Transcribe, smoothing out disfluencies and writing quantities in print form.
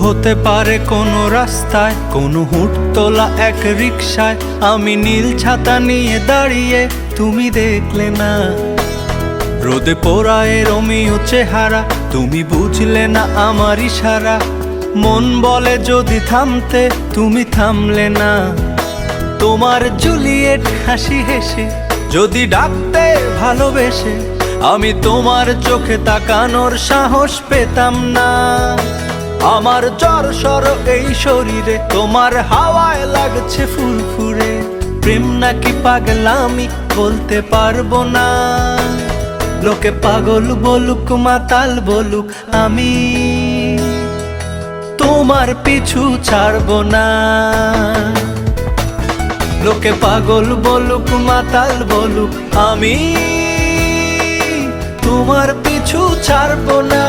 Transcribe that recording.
হতে পারে কোনো রাস্তায়, কোনো হুটতোলা এক রিকশায় আমি নীল ছাতা নিয়ে দাঁড়িয়ে, তুমি দেখলে না। রোদে পোড়ায় রোমিও চেহারা, তুমি বুঝলে না আমার ইশারা। মন বলে যদি থামতে, তুমি থামলে না। তোমার জুলিয়েট হাসি হেসে যদি ডাকতে ভালোবেসে, আমি তোমার চোখে তাকানোর সাহস পেতাম না। আমার জ্বর এই শরীরে, তোমার হাওয়ায় লাগছে ফুরফুরে। প্রেম নাকি পাগলামি বলতে পারবো না। লোকে পাগল বলুক মাতাল বলুক, আমি তোমার পিছু ছাড়বো না। লোকে পাগল বলুক মাতাল বলুক, আমি তোমার পিছু ছাড়বো না।